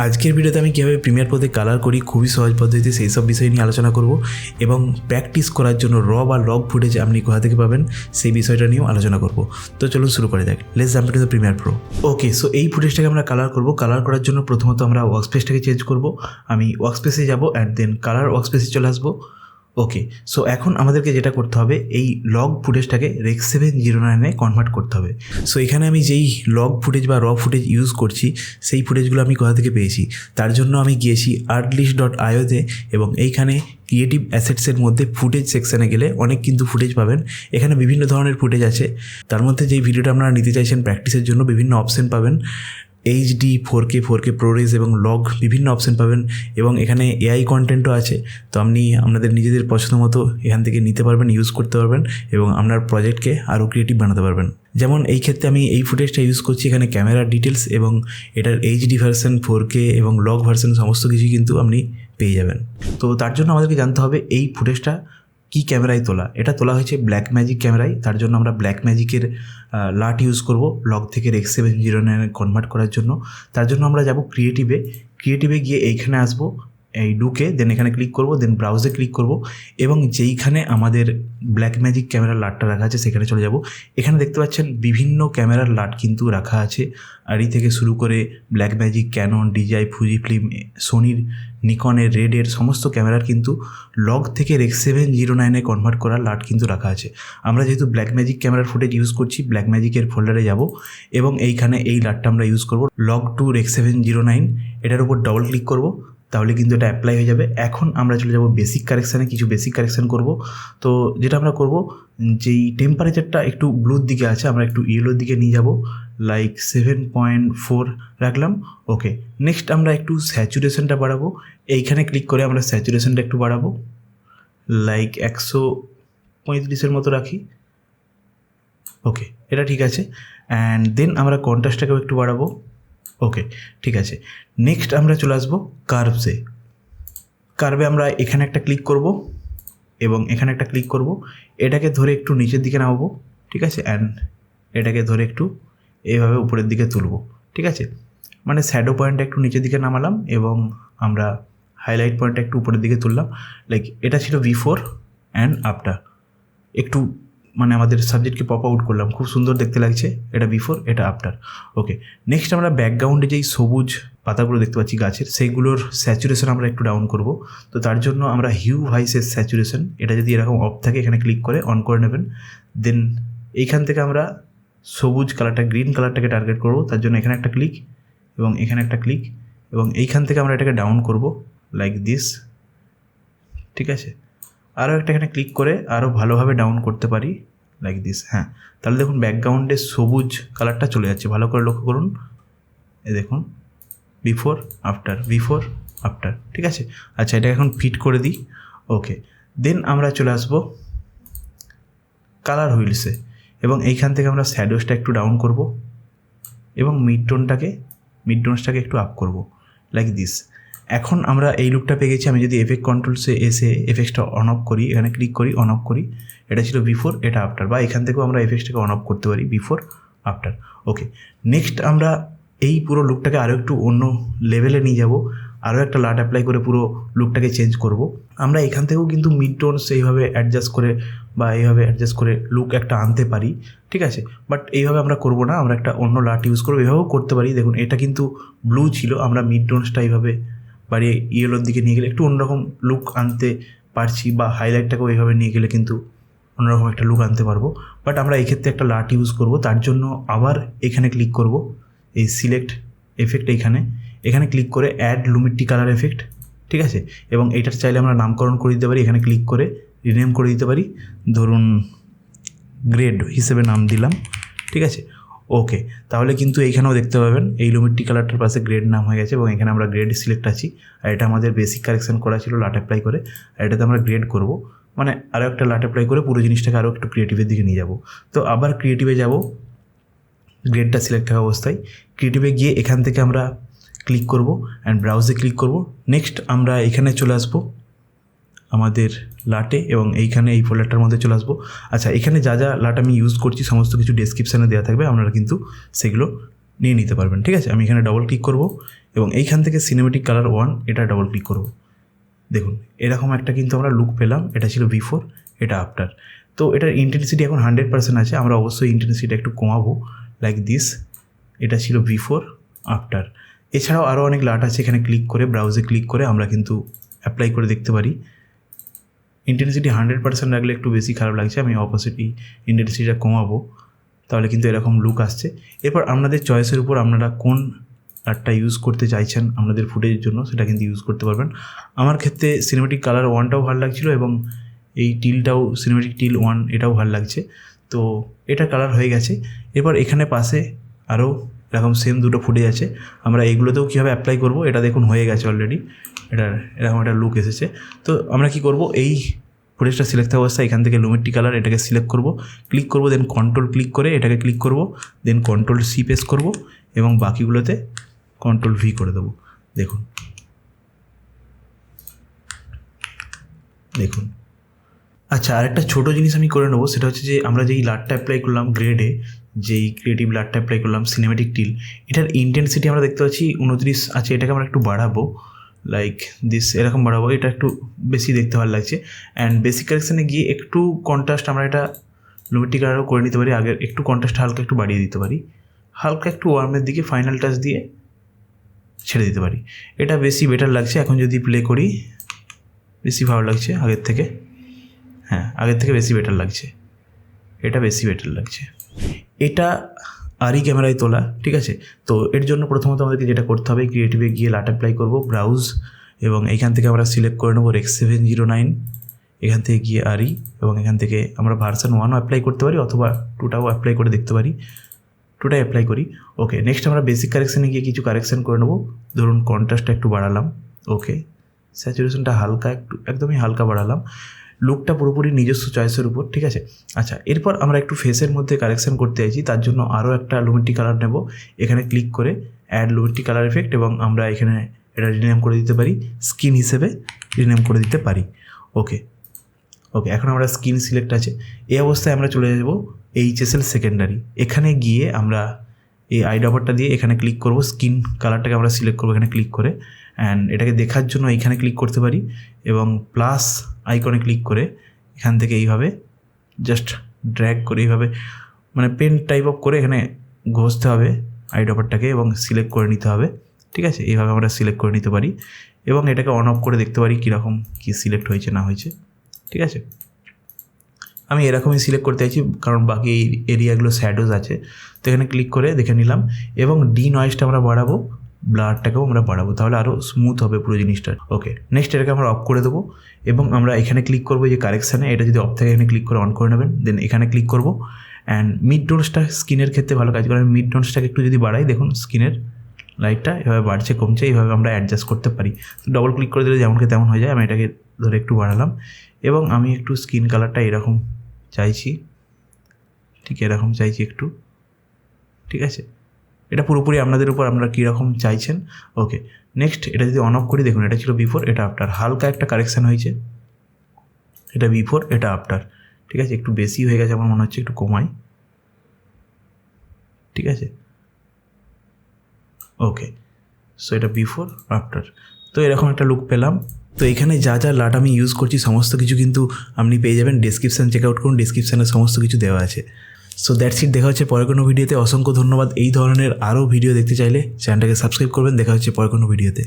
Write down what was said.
আজকের ভিডিওতে আমি কীভাবে প্রিমিয়ার প্রোতে কালার করি খুবই সহজ পদ্ধতিতে সেই সব বিষয় নিয়ে আলোচনা করব এবং প্র্যাকটিস করার জন্য র বা লগ ফুটেজ আপনি কোথা থেকে পাবেন সেই বিষয়টা নিয়েও আলোচনা করব। তো চলুন শুরু করে যাক। Let's jump into the Premiere Pro. Okay, so এই ফুটেজটাকে আমরা কালার করব। কালার করার জন্য প্রথমত আমরা ওয়ার্কস্পেসটাকে চেঞ্জ করব। আমি ওয়ার্কস্পেসে যাব অ্যান্ড দেন কালার ওয়ার্কস্পেসে চলে আসবো। ওকে, সো এখন আমাদেরকে যেটা করতে হবে এই লগ ফুটেজটাকে Rec 709-এ কনভার্ট করতে হবে। সো এখানে আমি যেই লগ ফুটেজ বা র ফুটেজ ইউজ করছি সেই ফুটেজগুলো আমি কোথা থেকে পেয়েছি, তার জন্য আমি গিয়েছি artlist.io-তে এবং এইখানে ক্রিয়েটিভ অ্যাসেটসের মধ্যে ফুটেজ সেকশানে গেলে অনেক কিন্তু ফুটেজ পাবেন। এখানে বিভিন্ন ধরনের ফুটেজ আছে, তার মধ্যে যেই ভিডিওটা আপনারা নিতে চাইছেন প্র্যাকটিসের জন্য বিভিন্ন অপশন পাবেন। HD 4K ProRes এবং লগ বিভিন্ন অপশন পাবেন এবং এখানে AI কন্টেন্টও আছে। তো আপনি আপনাদের নিজেদের পছন্দ মতো এখান থেকে নিতে পারবেন, ইউজ করতে পারবেন এবং আপনার প্রজেক্টকে আরও ক্রিয়েটিভ বানাতে পারবেন। যেমন এই ক্ষেত্রে আমি এই ফুটেজটা ইউজ করছি, এখানে ক্যামেরা ডিটেলস এবং এটার HD ভার্সন 4K এবং লগ ভার্সন সমস্ত কিছুই কিন্তু আপনি পেয়ে যাবেন। তো তার জন্য আমাদেরকে জানতে হবে এই ফুটেজটা কী ক্যামেরায় তোলা। এটা তোলা হয়েছে ব্ল্যাকম্যাজিক ক্যামেরায়, তার জন্য আমরা ব্ল্যাকম্যাজিকের লাট ইউজ করব লগ থেকে Rec 709-এ কনভার্ট করার জন্য। তার জন্য আমরা যাব ক্রিয়েটিভে গিয়ে এইখানে আসবো, এই ডুকে দেন এখানে ক্লিক করব, দেন ব্রাউজে ক্লিক করব এবং যেইখানে আমাদের ব্ল্যাকম্যাজিক ক্যামেরার লাটটা রাখা আছে সেখানে চলে যাব। এখানে দেখতে পাচ্ছেন বিভিন্ন ক্যামেরার লাট কিন্তু রাখা আছে, আরই থেকে শুরু করে ব্ল্যাকম্যাজিক, ক্যানন, DJI, ফুজিফিল্ম, সোনির, নিকনের, রেডের সমস্ত ক্যামেরার কিন্তু লগ থেকে Rec 709-এ কনভার্ট করার লাট কিন্তু রাখা আছে। আমরা যেহেতু ব্ল্যাকম্যাজিক ক্যামেরার ফুটেজ ইউজ করছি, ব্ল্যাকম্যাজিকের ফোল্ডারে যাব এবং এইখানে এই লাটটা আমরা ইউজ করব লগ টু Rec 709। এটার উপর ডবল ক্লিক করব, তাহলে কিন্তু এটা অ্যাপ্লাই হয়ে যাবে। এখন আমরা চলে যাব বেসিক কারেকশানে, কিছু বেসিক কারেকশান করব। তো যেটা আমরা করব, যেই টেম্পারেচারটা একটু ব্লুর দিকে আছে আমরা একটু ইয়েলোর দিকে নিয়ে যাব, লাইক 7.4 রাখলাম। ওকে, নেক্সট আমরা একটু স্যাচুরেশনটা বাড়াবো। এইখানে ক্লিক করে আমরা স্যাচুরেশনটা একটু বাড়াবো, লাইক 135-এর মতো রাখি। ওকে, এটা ঠিক আছে। অ্যান্ড দেন আমরা কন্ট্রাস্টটাকেও একটু বাড়াবো। ওকে, ঠিক আছে। নেক্সট আমরা চলে আসবো কার্ভে আমরা এখানে একটা ক্লিক করব এবং এখানে একটা ক্লিক করব, এটাকে ধরে একটু নিচের দিকে নামাবো, ঠিক আছে। অ্যান্ড এটাকে ধরে একটু এইভাবে উপরের দিকে তুলবো, ঠিক আছে। মানে শ্যাডো পয়েন্টটা একটু নিচের দিকে নামালাম এবং আমরা হাইলাইট পয়েন্টটা একটু উপরের দিকে তুললাম। লাইক এটা ছিল বিফোর অ্যান্ড আফটার, একটু মানে আমাদের সাবজেক্টকে পপ আউট করলাম, খুব সুন্দর দেখতে লাগছে। এটা বিফোর, এটা আফটার। ওকে, নেক্সট আমরা ব্যাকগ্রাউন্ডে যেই সবুজ পাতাগুলো দেখতে পাচ্ছি গাছের, সেইগুলোর স্যাচুরেশন আমরা একটু ডাউন করব। তো তার জন্য আমরা হিউ ভাইসের স্যাচুরেশন, এটা যদি এরকম অফ থাকে এখানে ক্লিক করে অন করে নেবেন। দেন এইখান থেকে আমরা সবুজ কালারটা, গ্রিন কালারটাকে টার্গেট করব। তার জন্য এখানে একটা ক্লিক এবং এখানে একটা ক্লিক এবং এইখান থেকে আমরা এটাকে ডাউন করব লাইক দিস, ঠিক আছে। আরও একটা এখানে ক্লিক করে আরও ভালোভাবে ডাউন করতে পারি লাইক দিস। হ্যাঁ, তাহলে দেখুন ব্যাকগ্রাউন্ডে সবুজ কালারটা চলে যাচ্ছে, ভালো করে লক্ষ্য করুন। এ দেখুন বিফোর আফটার, ঠিক আছে। আচ্ছা, এটা এখন ফিট করে দিই। ওকে, দেন আমরা চলে আসবো কালার হুইলসে এবং এইখান থেকে আমরা শ্যাডোসটা একটু ডাউন করব এবং মিড-টোনসটাকে একটু আপ করব লাইক দিস। এখন আমরা এই লুকটা পেয়ে গেছি। আমি যদি এফেক্ট কন্ট্রোলসে এসে এফেক্টসটা অন অফ করি, এখানে ক্লিক করি, অন অফ করি, এটা ছিল বিফোর, এটা আফটার, বা এখান থেকেও আমরা এফেক্টসটাকে অন অফ করতে পারি, বিফোর আফটার। ওকে, নেক্সট আমরা এই পুরো লুকটাকে আরও একটু অন্য লেভেলে নিয়ে যাব, আরও একটা লাট অ্যাপ্লাই করে পুরো লুকটাকে চেঞ্জ করব। আমরা এখান থেকেও কিন্তু মিড-টোনস এইভাবে অ্যাডজাস্ট করে বা এইভাবে অ্যাডজাস্ট করে লুক একটা আনতে পারি, ঠিক আছে। বাট এইভাবে আমরা করব না, আমরা একটা অন্য লাট ইউজ করবো। এভাবেও করতে পারি। দেখুন এটা কিন্তু ব্লু ছিল, আমরা মিড-টোনসটা এইভাবে বাড়িয়ে ইয়েলোর দিকে নিয়ে গেলে একটু অন্যরকম লুক আনতে পারছি, বা হাইলাইটটাকেও এইভাবে নিয়ে গেলে কিন্তু অন্যরকম একটা লুক আনতে পারবো। বাট আমরা এই ক্ষেত্রে একটা লাট ইউজ করব। তার জন্য আবার এখানে ক্লিক করব, এই সিলেক্ট এফেক্ট, এখানে ক্লিক করে অ্যাড লুমিট্রি কালার এফেক্ট, ঠিক আছে। এবং এইটার চাইলে আমরা নামকরণ করে দিতে পারি, এখানে ক্লিক করে রিনেম করে দিতে পারি, ধরুন গ্রেড হিসেবে নাম দিলাম, ঠিক আছে। ওকে, তাহলে কিন্তু এইখানেও দেখতে পাবেন এই লুমিট্রি কালারটার পাশে গ্রেড নাম হয়ে গেছে এবং এখানে আমরা গ্রেড সিলেক্ট আছি। আর এটা আমাদের বেসিক কারেকশন করা ছিল লাট অ্যাপ্লাই করে, আর এটাতে আমরা গ্রেড করব, মানে আরও একটা লাট অ্যাপ্লাই করে পুরো জিনিসটাকে আরও একটু ক্রিয়েটিভের দিকে নিয়ে যাব। তো আবার ক্রিয়েটিভে যাব, গ্রেডটা সিলেক্ট থাকা অবস্থায় ক্রিয়েটিভে গিয়ে এখান থেকে আমরা ক্লিক করব অ্যান্ড ব্রাউজে ক্লিক করব। নেক্সট আমরা এখানে চলে আসবো আমাদের লাটে এবং এইখানে এই ফোল্ডারটার মধ্যে চলে আসবো। আচ্ছা, এখানে যা যা লাট আমি ইউজ করছি সমস্ত কিছু ডেসক্রিপশানে দেওয়া থাকবে, আপনারা কিন্তু সেগুলো নিয়ে নিতে পারবেন, ঠিক আছে। আমি এখানে ডবল ক্লিক করব এবং এইখান থেকে সিনেমেটিক কালার 1 এটা ডবল ক্লিক করব। দেখুন এরকম একটা কিন্তু আমরা লুক পেলাম। এটা ছিল বিফোর, এটা আফটার। তো এটার ইন্টেন্সিটি এখন 100% আছে, আমরা অবশ্যই ইন্টেন্সিটি একটু কমাবো লাইক দিস। এটা ছিল বিফোর, আফটার। এছাড়াও আরও অনেক লাট আছে, এখানে ক্লিক করে ব্রাউজে ক্লিক করে আমরা কিন্তু অ্যাপ্লাই করে দেখতে পারি। ইন্টেন্সিটি 100% রাখলে একটু বেশি খারাপ লাগছে, আমি অপোজিটই ইন্টেন্সিটিটা কমাবো, তাহলে কিন্তু এরকম লুক আসছে। এরপর আপনাদের চয়েসের উপর আপনারা কোন লাটটা ইউজ করতে চাইছেন আপনাদের ফুটেজের জন্য সেটা কিন্তু ইউজ করতে পারবেন। আমার ক্ষেত্রে সিনেমেটিক কালার 1টাও ভালো লাগছিলো এবং এই টিলটাও সিনেমেটিক টিল 1 এটাও ভালো লাগছে। তো এটা কালার হয়ে গেছে। এরপর এখানে পাশে আরও এরকম সেম দুটো ফুটেজ আছে, আমরা এগুলোতেও কীভাবে অ্যাপ্লাই করব এটা দেখুন হয়ে গেছে অলরেডি। এটার এরকম একটা লুক এসেছে। তো আমরা কি করব, এই ফুটেজটা সিলেক্ট থাকা অবস্থায় এখান থেকে লুমেট্রি কালার এটাকে সিলেক্ট করব, ক্লিক করব, দেন কন্ট্রোল ক্লিক করে এটাকে ক্লিক করব, দেন কন্ট্রোল সি প্রেস করব এবং বাকিগুলোতে কন্ট্রোল ভি করে দেবো। দেখুন দেখুন আচ্ছা, আরেকটা ছোটো জিনিস আমি করে নেবো, সেটা হচ্ছে যে আমরা যেই লাটটা অ্যাপ্লাই করলাম গ্রেডে, যেই ক্রিয়েটিভ লাটটা অ্যাপ্লাই করলাম সিনেমেটিক টিল, এটার ইন্টেন্সিটি আমরা দেখতে পাচ্ছি 29 আছে। এটাকে আমরা একটু বাড়াবো লাইক দিস, এরকম বাড়াবো, এটা একটু বেশি দেখতে ভালো লাগছে। অ্যান্ড বেসিক কারেকশানে গিয়ে একটু কন্ট্রাস্ট আমরা এটা লুমেট্রি কালারও করে নিতে পারি, আগের একটু কন্ট্রাস্ট হালকা একটু বাড়িয়ে দিতে পারি, হালকা একটু ওয়ার্মের দিকে ফাইনাল টাচ দিয়ে ছেড়ে দিতে পারি। এটা বেশি বেটার লাগছে। এখন যদি প্লে করি বেশি ভালো লাগছে আগের থেকে, হ্যাঁ আগের থেকে বেশি বেটার লাগছে, এটা বেশি বেটার লাগছে। এটা আরই ক্যামেরায় তোলা, ঠিক আছে। তো এর জন্য প্রথমত আমাদেরকে যেটা করতে হবে, ক্রিয়েটিভে গিয়ে লাট অ্যাপ্লাই করবো, ব্রাউজ, এবং এইখান থেকে আমরা সিলেক্ট করে নেবো রেক্স 709, এখান থেকে গিয়ে আরই, এবং এখান থেকে আমরা ভার্সন 1ও অ্যাপ্লাই করতে পারি অথবা 2টাও অ্যাপ্লাই করে দেখতে পারি, 2টাই অ্যাপ্লাই করি। ওকে, নেক্সট আমরা বেসিক কারেকশানে গিয়ে কিছু কারেকশান করে নেবো। ধরুন কন্ট্রাস্টটা একটু বাড়ালাম, ওকে, স্যাচুরেশনটা হালকা একটু একদমই হালকা বাড়ালাম, লুকটা পুরোপুরি নিজস্ব চয়েসের উপর, ঠিক আছে। আচ্ছা, এরপর আমরা একটু ফেসের মধ্যে কারেকশান করতে চাইছি, তার জন্য আরও একটা লুমেট্রি কালার নেব, এখানে ক্লিক করে অ্যাড লুমেট্রি কালার এফেক্ট, এবং আমরা এখানে এটা রিনেম করে দিতে পারি, স্কিন হিসেবে রিনেম করে দিতে পারি। ওকে ওকে, এখন আমরা স্কিন সিলেক্ট আছে, এই অবস্থায় আমরা চলে যাব HSL সেকেন্ডারি। এখানে গিয়ে আমরা এই আইড্রপারটা দিয়ে এখানে ক্লিক করব, স্কিন কালারটাকে আমরা সিলেক্ট করবো এখানে ক্লিক করে, অ্যান্ড এটাকে দেখার জন্য এইখানে ক্লিক করতে পারি এবং প্লাস আইকনে ক্লিক করে এখান থেকে এইভাবে জাস্ট ড্র্যাগ করে এইভাবে মানে পেন টাইপ অফ করে এখানে ঘষতে হবে আইড্রপারটাকে এবং সিলেক্ট করে নিতে হবে, ঠিক আছে। এইভাবে আমরা সিলেক্ট করে নিতে পারি এবং এটাকে অন অফ করে দেখতে পারি কীরকম কী সিলেক্ট হয়েছে না হয়েছে, ঠিক আছে। আমি এরকমই সিলেক্ট করতে চাইছি কারণ বাকি এই এরিয়াগুলো শ্যাডোজ আছে, তো এখানে ক্লিক করে দেখে নিলাম এবং ডি নয়েজটা আমরা বাড়াবো, ব্লারটাকেও আমরা বাড়াবো, তাহলে আরও স্মুথ হবে পুরো জিনিসটা। ওকে, নেক্সট এটাকে আমরা অফ করে দেবো এবং আমরা এখানে ক্লিক করবো যে কারেকশানে, এটা যদি অফ থাকে এখানে ক্লিক করে অন করে নেবেন, দেন এখানে ক্লিক করবো অ্যান্ড মিড টোনসটা স্কিনের ক্ষেত্রে ভালো কাজ করে, আমি মিড টোনসটাকে একটু যদি বাড়াই, দেখুন স্কিনের লাইটটা এভাবে বাড়ছে কমছে, এইভাবে আমরা অ্যাডজাস্ট করতে পারি। ডবল ক্লিক করে দিলে যেমনকে তেমন হয়ে যায়, আমি এটাকে ধরে একটু বাড়ালাম এবং আমি একটু স্কিন কালারটা এরকম চাইছি, ঠিক এরকম চাইছি একটু, ঠিক আছে। এটা পুরোপুরি আপনাদের উপর, আপনারা কীরকম চাইছেন। ওকে, নেক্সট এটা যদি অন অফ করি, দেখুন এটা ছিল বিফোর, এটা আফটার, হালকা একটা কারেকশান হয়েছে, এটা বিফোর এটা আফটার, ঠিক আছে। একটু বেশি হয়ে গেছে আমার মনে হচ্ছে, একটু কমাই, ঠিক আছে। ওকে, সো এটা বিফোর আফটার, তো এরকম একটা লুক পেলাম। তো এখানে যা যা লাট আমি ইউজ করছি সমস্ত কিছু কিন্তু আপনি পেয়ে যাবেন, ডেসক্রিপশান চেক আউট করুন, ডেসক্রিপশানে সমস্ত কিছু দেওয়া আছে। সো দ্যাটস ইট, দেখা হচ্ছে পরে কোনো ভিডিওতে। অসংখ্য ধন্যবাদ। এই ধরনের আরও ভিডিও দেখতে চাইলে চ্যানেলটাকে সাবস্ক্রাইব করবেন। দেখা হচ্ছে পরে কোনো ভিডিওতে।